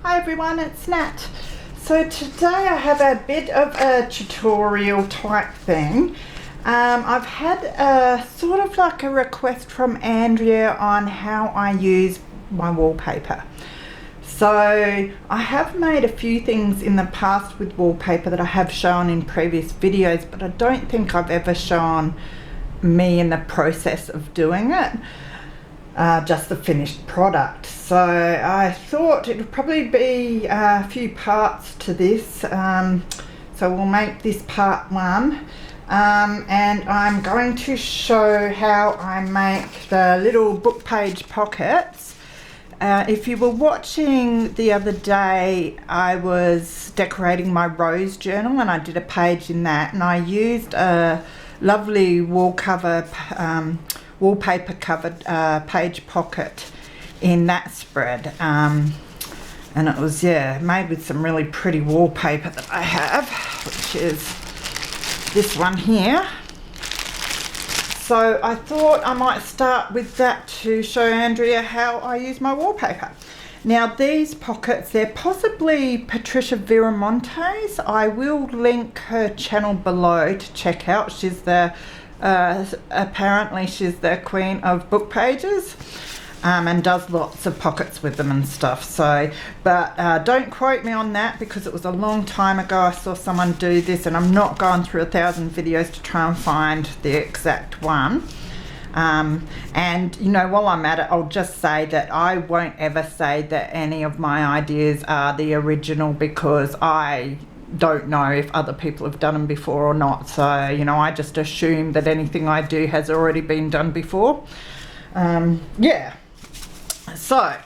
Hi everyone, it's Nat. So today I have a bit of a tutorial type thing. I've had a sort of like a request from Andrea on how I use my wallpaper. So I have made a few things in the past with wallpaper that I have shown in previous videos, but I don't think I've ever shown me in the process of doing it. Just the finished product. So I thought it would probably be a few parts to this. So we'll make this part one. And I'm going to show how I make the little book page pockets. If you were watching the other day, I was decorating my rose journal and I did a page in that, and I used a lovely wallpaper covered page pocket in that spread, and it was made with some really pretty wallpaper that I have, which is this one here. So I thought I might start with that to show Andrea how I use my wallpaper. Now these pockets, they're possibly Patricia Viramonte's. I will link her channel below to check out. She's the apparently she's the queen of book pages, and does lots of pockets with them and stuff. So but don't quote me on that because it was a long time ago I saw someone do this, and I'm not going through 1,000 videos to try and find the exact one. And you know, while I'm at it, I'll just say that I won't ever say that any of my ideas are the original, because I don't know if other people have done them before or not. So you know, I just assume that anything I do has already been done before. So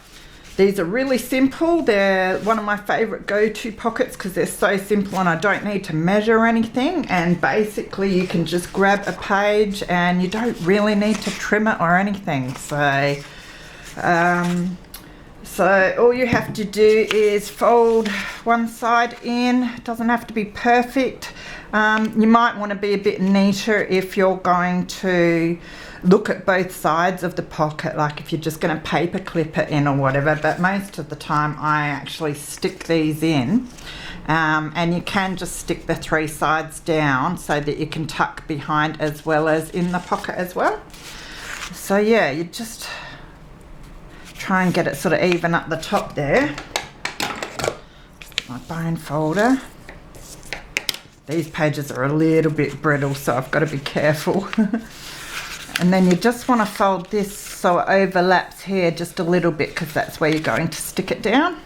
these are really simple. They're one of my favorite go-to pockets because they're so simple and I don't need to measure anything, and basically you can just grab a page and you don't really need to trim it or anything. So so all you have to do is fold one side in. It doesn't have to be perfect. You might want to be a bit neater if you're going to look at both sides of the pocket, like if you're just going to paper clip it in or whatever, but most of the time I actually stick these in, and you can just stick the three sides down so that you can tuck behind as well as in the pocket as well. So yeah, you just try and get it sort of even up the top there. My bone folder. These pages are a little bit brittle, so I've got to be careful. And then you just want to fold this so it overlaps here just a little bit, because that's where you're going to stick it down.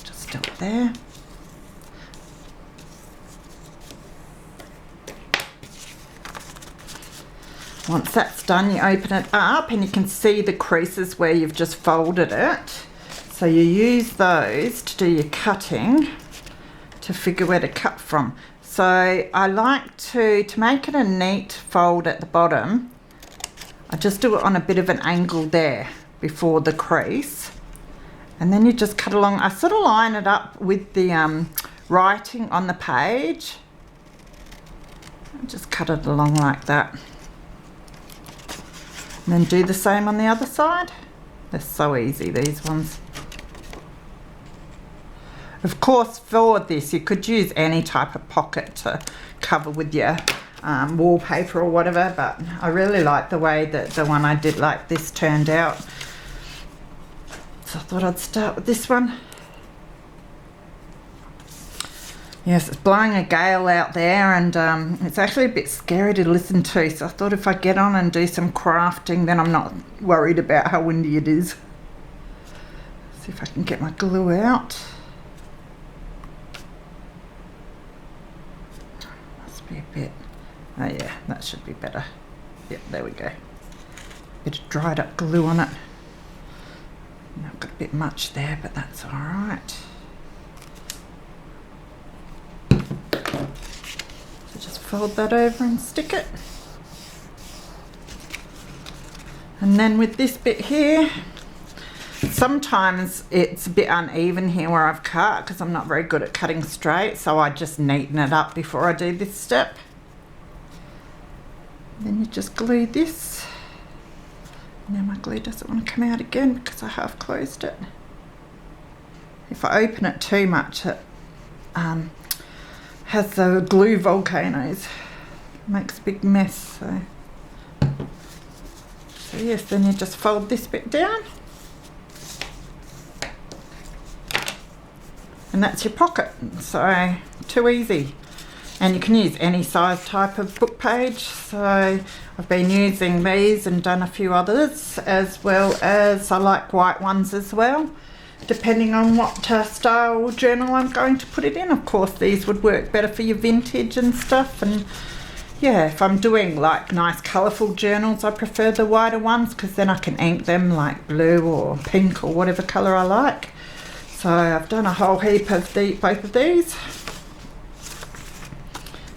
Just do it there. Once that's done, you open it up and you can see the creases where you've just folded it. So you use those to do your cutting, to figure where to cut from. So I like to make it a neat fold at the bottom, I just do it on a bit of an angle there before the crease, and then you just cut along. I sort of line it up with the writing on the page. I just cut it along like that. And then do the same on the other side. They're so easy, these ones. Of course, for this you could use any type of pocket to cover with your wallpaper or whatever, but I really like the way that the one I did like this turned out. So I thought I'd start with this one. Yes, it's blowing a gale out there, and it's actually a bit scary to listen to, so I thought if I get on and do some crafting, then I'm not worried about how windy it is. See if I can get my glue out. Be a bit, oh yeah, that should be better. Yep, there we go. Bit of dried up glue on it. I've got a bit much there, but that's all right. So just fold that over and stick it. And then with this bit here, sometimes it's a bit uneven here where I've cut because I'm not very good at cutting straight, so I just neaten it up before I do this step. Then you just glue this. Now my glue doesn't want to come out again because I half closed it. if I open it too much, it has the glue volcanoes. Makes a big mess. So yes, then you just fold this bit down. And that's your pocket. So too easy. And you can use any size type of book page. So I've been using these and done a few others, as well as I like white ones as well, depending on what style journal I'm going to put it in. Of course, these would work better for your vintage and stuff. And yeah, if I'm doing like nice colourful journals, I prefer the whiter ones, because then I can ink them like blue or pink or whatever colour I like. So I've done a whole heap of both of these.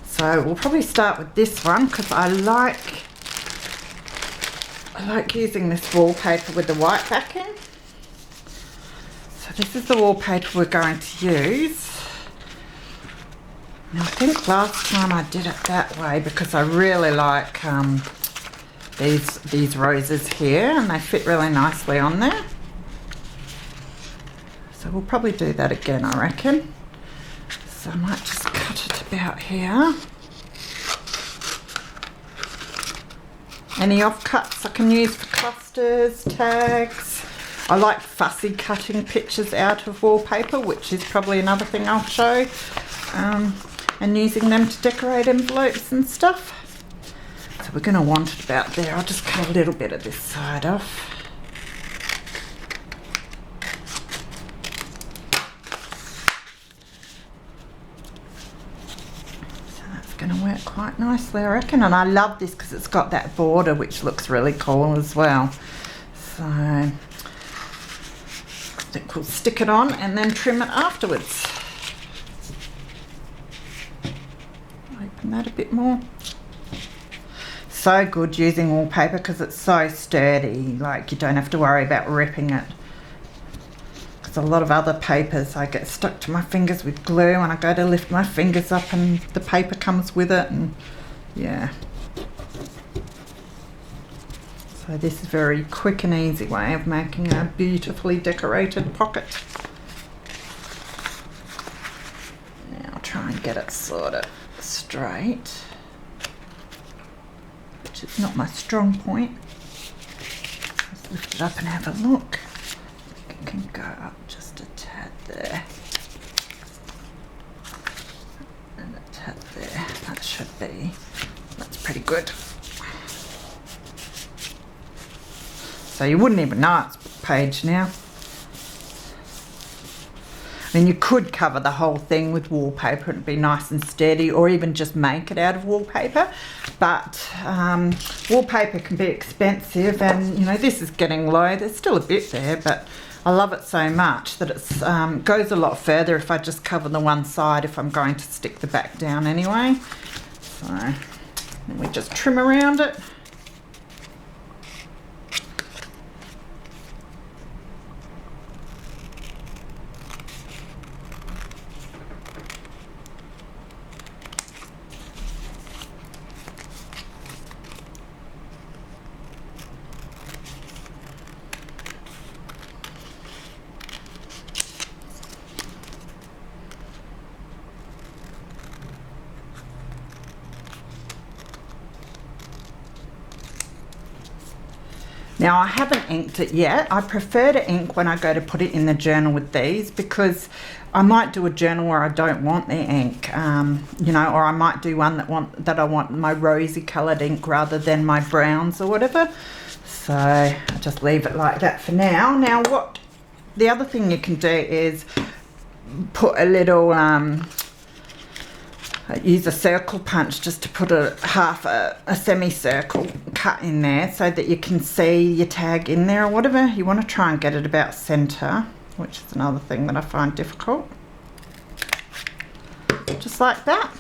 So we'll probably start with this one, because I like using this wallpaper with the white backing. So this is the wallpaper we're going to use. Now I think last time I did it that way because I really like these roses here, and they fit really nicely on there. So we'll probably do that again, I reckon. So I might just cut it about here. Any offcuts I can use for clusters, tags. I like fussy cutting pictures out of wallpaper, which is probably another thing I'll show. And using them to decorate envelopes and stuff. So we're going to want it about there. I'll just cut a little bit of this side off. Going to work quite nicely, I reckon. And I love this because it's got that border, which looks really cool as well. So I think we'll stick it on and then trim it afterwards. Open that a bit more. So good using wallpaper because it's so sturdy, like you don't have to worry about ripping it. A lot of other papers I get stuck to my fingers with glue, and I go to lift my fingers up and the paper comes with it, and yeah. So this is a very quick and easy way of making a beautifully decorated pocket. Now I'll try and get it sort of straight, which is not my strong point. Let's lift it up and have a look. Can go up just a tad there and a tad there. That's pretty good. So you wouldn't even know it's book page now. I mean, you could cover the whole thing with wallpaper and it'd be nice and steady, or even just make it out of wallpaper, but wallpaper can be expensive, and you know, this is getting low. There's still a bit there, but I love it so much that it goes a lot further if I just cover the one side if I'm going to stick the back down anyway. So then we just trim around it. Now I haven't inked it yet. I prefer to ink when I go to put it in the journal with these, because I might do a journal where I don't want the ink, you know, or I might do one that I want my rosy coloured ink rather than my browns or whatever. So I just leave it like that for now. Now what the other thing you can do is put a little use a circle punch just to put a semicircle cut in there so that you can see your tag in there or whatever. You want to try and get it about centre, which is another thing that I find difficult. Just like that.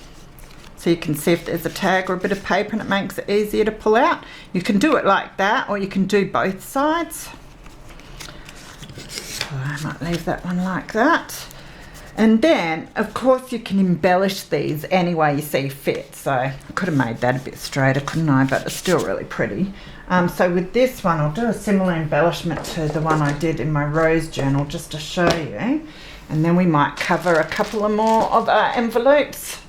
So you can see if there's a tag or a bit of paper and it makes it easier to pull out. You can do it like that, or you can do both sides. So I might leave that one like that. And then, of course, you can embellish these any way you see fit. So I could have made that a bit straighter, couldn't I? But it's still really pretty. So with this one, I'll do a similar embellishment to the one I did in my rose journal just to show you. And then we might cover a couple of more of our envelopes.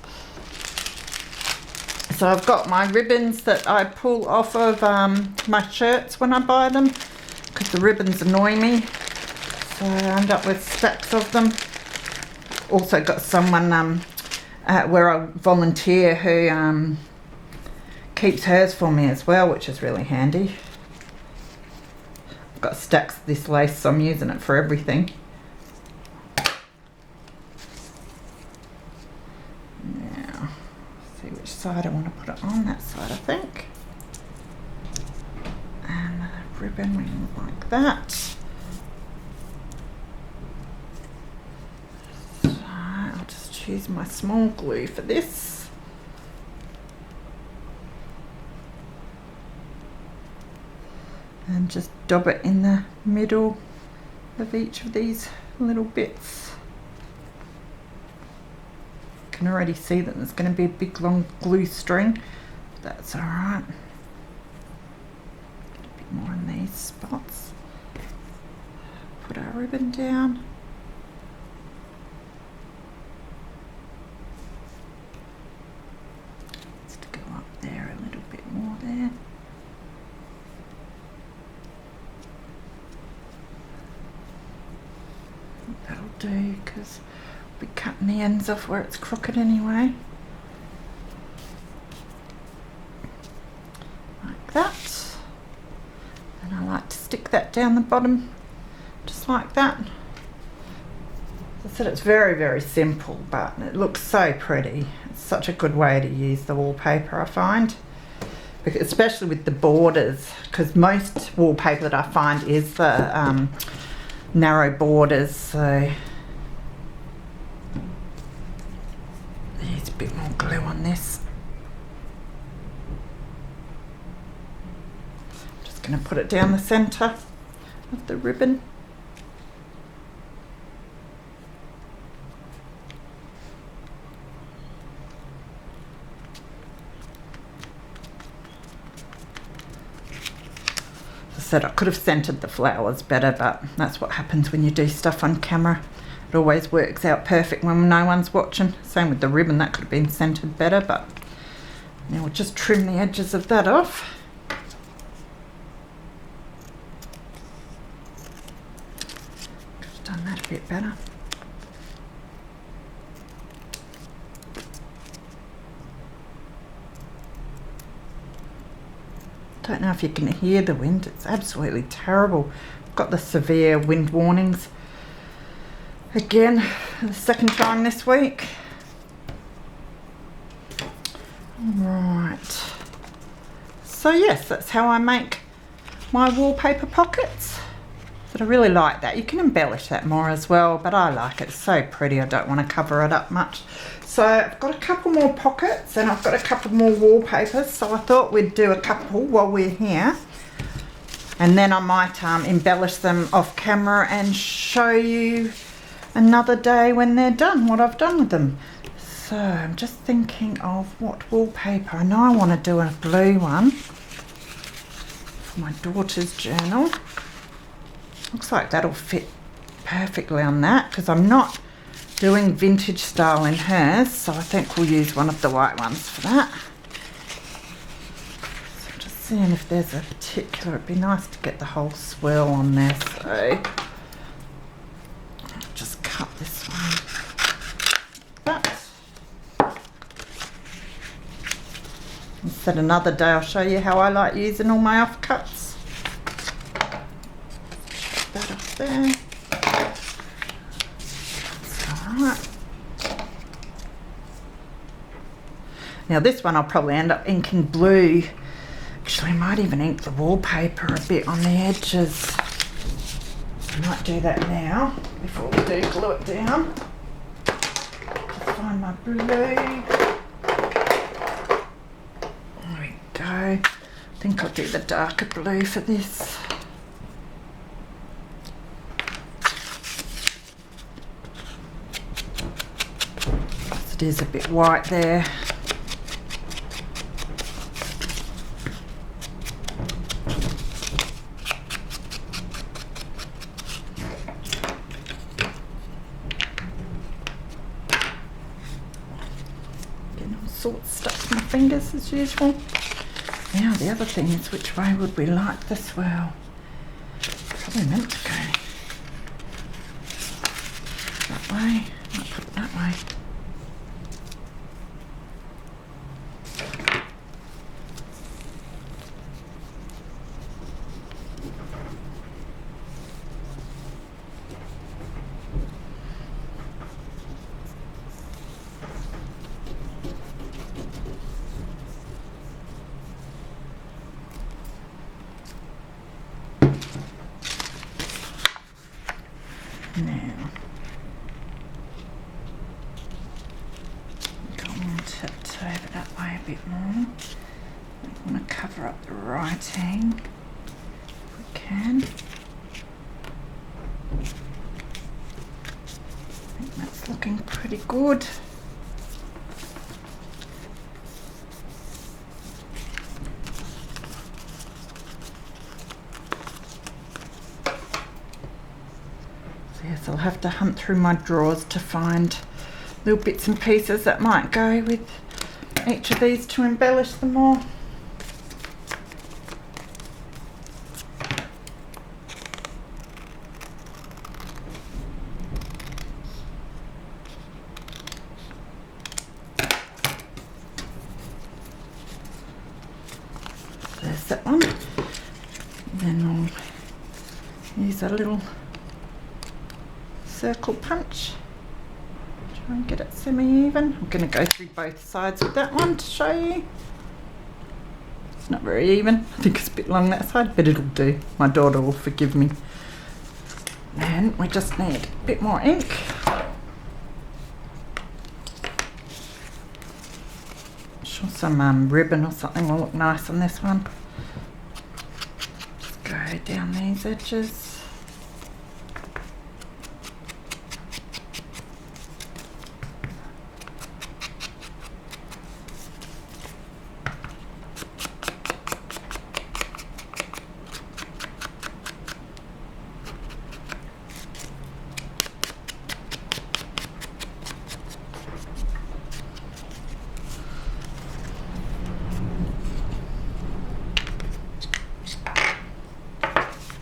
So I've got my ribbons that I pull off of my shirts when I buy them, because the ribbons annoy me. So I end up with stacks of them. Also got someone where I volunteer who keeps hers for me as well, which is really handy. I've got stacks of this lace, so I'm using it for everything. Now, see which side I want to put it on. That side, I think. And the ribbon ring like that. So I'll just choose my small glue for this. And just dab it in the middle of each of these little bits. You can already see that there's going to be a big long glue string. That's alright. A bit more in these spots. Put our ribbon down. Just go up there a little bit more there. That'll do, because we'll be cutting the ends off where it's crooked anyway. Like that. And I like to stick that down the bottom, just like that. As I said, it's very, very simple, but it looks so pretty. It's such a good way to use the wallpaper, I find. Especially with the borders, because most wallpaper that I find is the narrow borders, so there's a bit more glue on this. Just going to put it down the centre of the ribbon. I could have centered the flowers better, but that's what happens when you do stuff on camera. It always works out perfect when no one's watching. Same with the ribbon, that could have been centered better, but now we'll just trim the edges of that off. Could have done that a bit better. Don't know if you can hear the wind, it's absolutely terrible. I've got the severe wind warnings again, the second time this week. Right, so yes, that's how I make my wallpaper pockets. But I really like that. You can embellish that more as well, but I like it. It's so pretty, I don't want to cover it up much. So I've got a couple more pockets and I've got a couple more wallpapers, so I thought we'd do a couple while we're here. And then I might embellish them off camera and show you another day when they're done, what I've done with them. So I'm just thinking of what wallpaper. I know I want to do a blue one for my daughter's journal. Looks like that'll fit perfectly on that, because I'm not doing vintage style in hers, so I think we'll use one of the white ones for that. So just seeing if there's a particular, it'd be nice to get the whole swirl on there, so I'll just cut this one. But instead another day I'll show you how I like using all my offcuts. Shut that off there. Alright. Now this one I'll probably end up inking blue. Actually, I might even ink the wallpaper a bit on the edges. I might do that now before we do glue it down. Just find my blue. There we go. I think I'll do the darker blue for this. It is a bit white there. sorts stuck to my fingers as usual. Now the other thing is, which way would we like the swirl? Probably meant to go that way. I'll put it that way. Now, I want it over that way a bit more. I want to cover up the writing if we can. I think that's looking pretty good. Yes, I'll have to hunt through my drawers to find little bits and pieces that might go with each of these to embellish them more. There's that one. Then I'll use a little circle punch, try and get it semi-even. I'm going to go through both sides with that one to show you. It's not very even. I think it's a bit long that side, but it'll do. My daughter will forgive me. And we just need a bit more ink. I'm sure some ribbon or something will look nice on this one. Just go down these edges.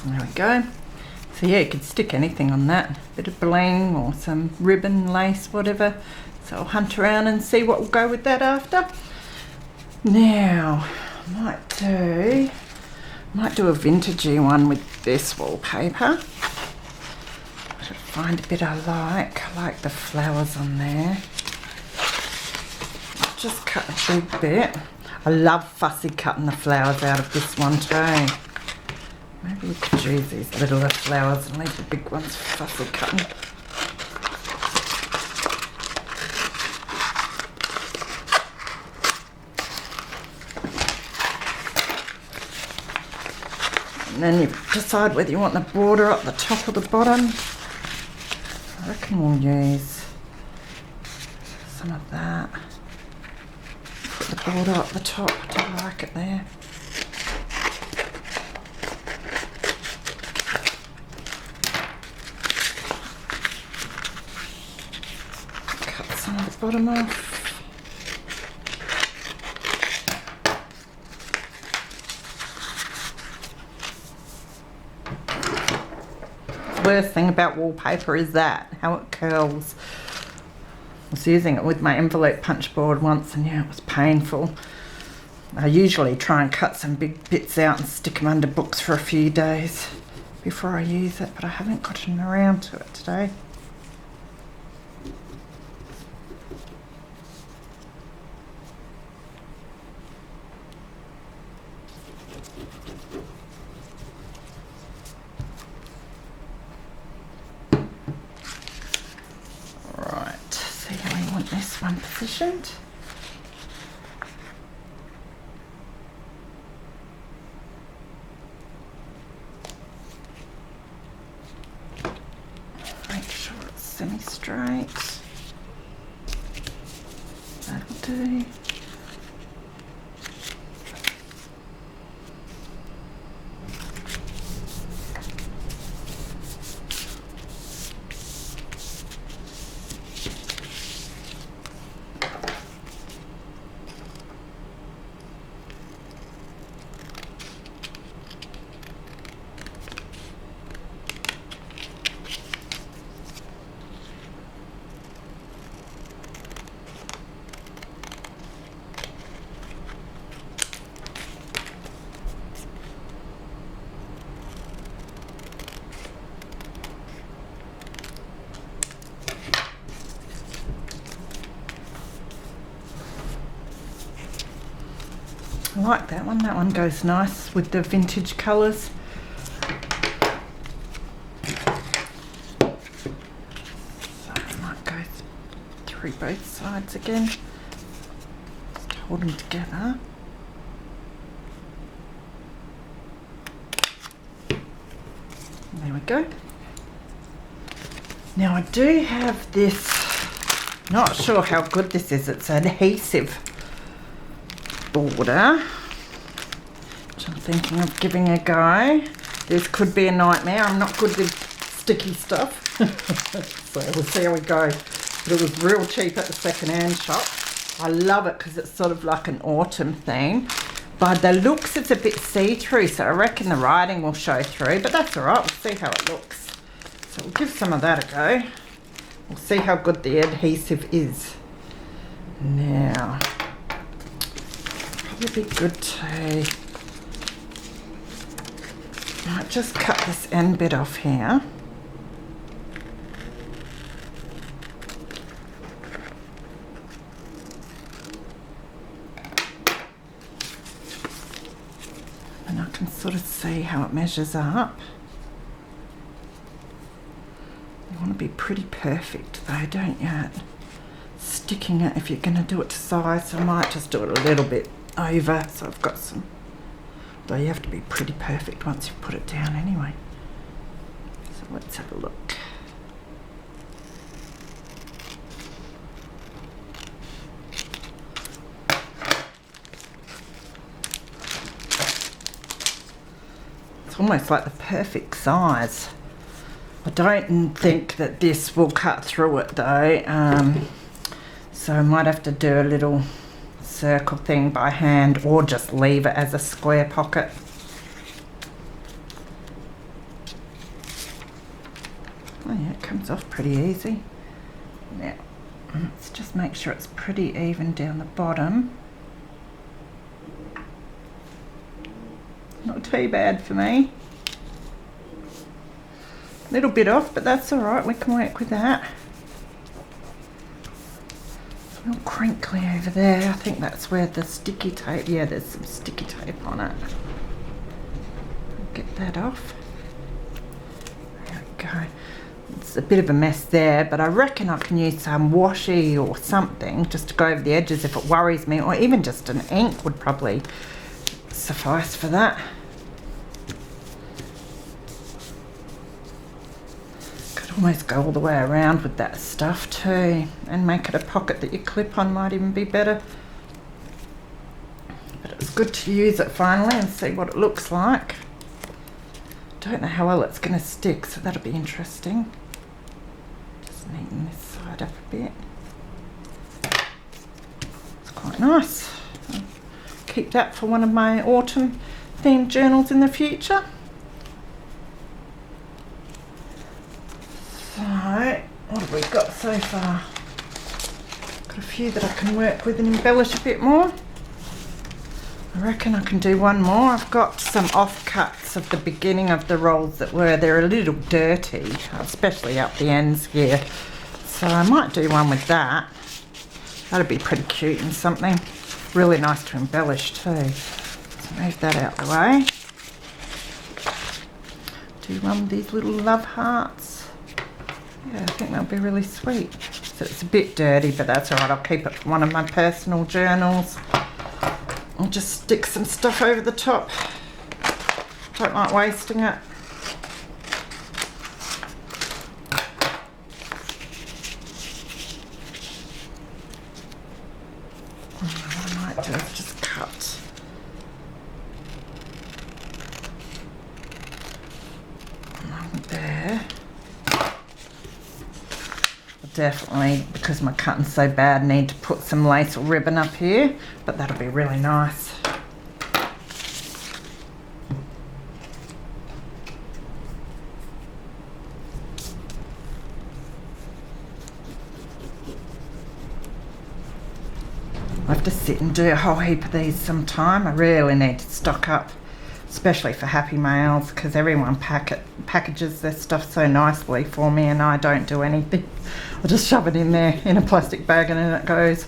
There we go. So yeah, you could stick anything on that. A bit of bling or some ribbon, lace, whatever. So I'll hunt around and see what will go with that after. Now, I might do a vintagey one with this wallpaper. I should find a bit I like. I like the flowers on there. I'll just cut a big bit. I love fussy cutting the flowers out of this one too. Maybe we could use these little flowers and leave the big ones for fussy cutting. And then you decide whether you want the border up the top or the bottom. I reckon we'll use some of that. Put the border up the top. I do like it there. Bottom off. The worst thing about wallpaper is that, how it curls. I was using it with my envelope punch board once and yeah, it was painful. I usually try and cut some big bits out and stick them under books for a few days before I use it, but I haven't gotten around to it today. This one positioned. Make sure it's semi-straight. That'll do. I like that one. That one goes nice with the vintage colours. So I might go through both sides again. Just hold them together. There we go. Now I do have this, not sure how good this is, it's an adhesive border, which I'm thinking of giving a go. This could be a nightmare. I'm not good with sticky stuff. So we'll see how we go. But it was real cheap at the second-hand shop. I love it because it's sort of like an autumn theme. By the looks, it's a bit see-through, so I reckon the writing will show through, but that's all right. We'll see how it looks. So we'll give some of that a go. We'll see how good the adhesive is. Now, probably be good to, might just cut this end bit off here. And I can sort of see how it measures up. You want to be pretty perfect though, don't you? Sticking it, if you're going to do it to size, so I might just do it a little bit over, so I've got some, though you have to be pretty perfect once you put it down anyway. So let's have a look. It's almost like the perfect size. I don't think that this will cut through it though, so I might have to do a little circle thing by hand or just leave it as a square pocket. Oh yeah, it comes off pretty easy. Now, let's just make sure it's pretty even down the bottom. Not too bad for me. A little bit off, but that's all right, we can work with that. A little crinkly over there. I think that's where the sticky tape, yeah, there's some sticky tape on it. Get that off. There we go. It's a bit of a mess there, but I reckon I can use some washi or something just to go over the edges if it worries me, or even just an ink would probably suffice for that. Almost go all the way around with that stuff too, and make it a pocket that you clip on might even be better. But it's good to use it finally and see what it looks like. Don't know how well it's going to stick, so that'll be interesting. Just neaten this side up a bit. It's quite nice. I'll keep that for one of my autumn themed journals in the future. So, what have we got so far? Got a few that I can work with and embellish a bit more. I reckon I can do one more. I've got some offcuts of the beginning of the rolls they're a little dirty, especially up the ends here. So I might do one with that. That'd be pretty cute and something really nice to embellish too. So move that out of the way. Do one with these little love hearts. Yeah, I think that'll be really sweet. So it's a bit dirty, but that's all right. I'll keep it for one of my personal journals. I'll just stick some stuff over the top. Don't like wasting it. What I might do is just cut. There. Definitely, because my cutting's so bad, need to put some lace or ribbon up here, but that'll be really nice. I have to sit and do a whole heap of these sometime. I really need to stock up, especially for Happy Mails, because everyone packages their stuff so nicely for me and I don't do anything. I just shove it in there in a plastic bag and in it goes.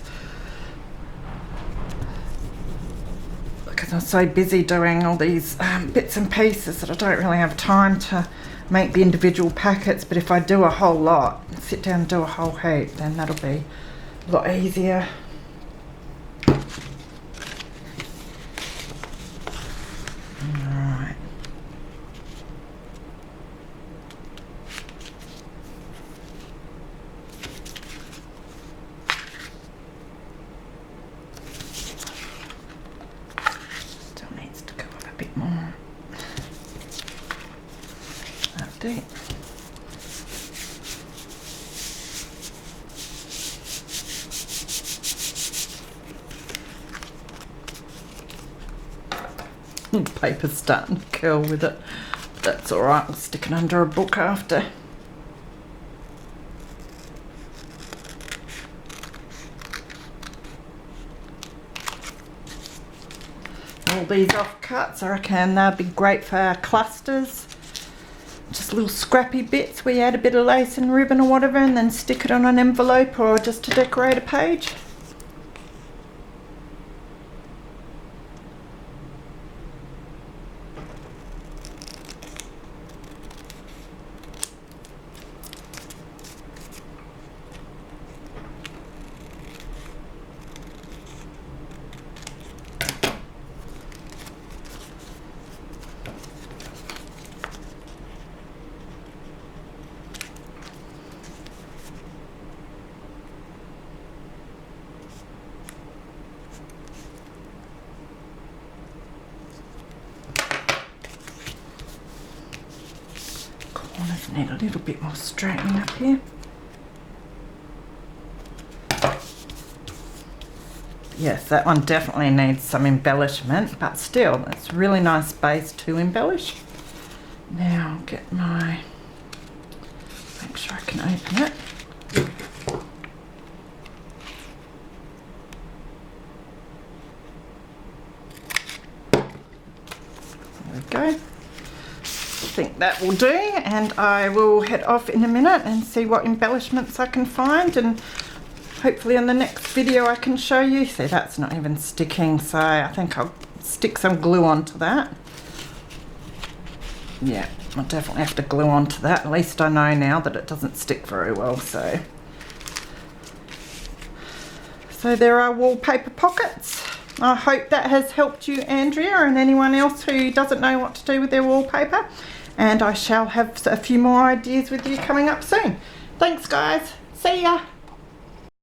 Because I'm so busy doing all these bits and pieces that I don't really have time to make the individual packets, but if I do a whole lot, sit down and do a whole heap, then that'll be a lot easier. Alright. Still needs to go up a bit more. That'll do. Paper's starting to curl with it. But that's alright, we'll stick it under a book after. All these offcuts, I reckon they'll be great for clusters. Just little scrappy bits where you add a bit of lace and ribbon or whatever and then stick it on an envelope or just to decorate a page. Corners need a little bit more straightening up here. Yes, that one definitely needs some embellishment, but still, it's a really nice base to embellish. Now I'll get my, make sure I can open it. There we go. I think that will do, and I will head off in a minute and see what embellishments I can find, and hopefully in the next video I can show you. See, that's not even sticking, so I think I'll stick some glue onto that. Yeah, I'll definitely have to glue onto that. At least I know now that it doesn't stick very well. So there are wallpaper pockets. I hope that has helped you, Andrea, and anyone else who doesn't know what to do with their wallpaper. And I shall have a few more ideas with you coming up soon. Thanks, guys. See ya.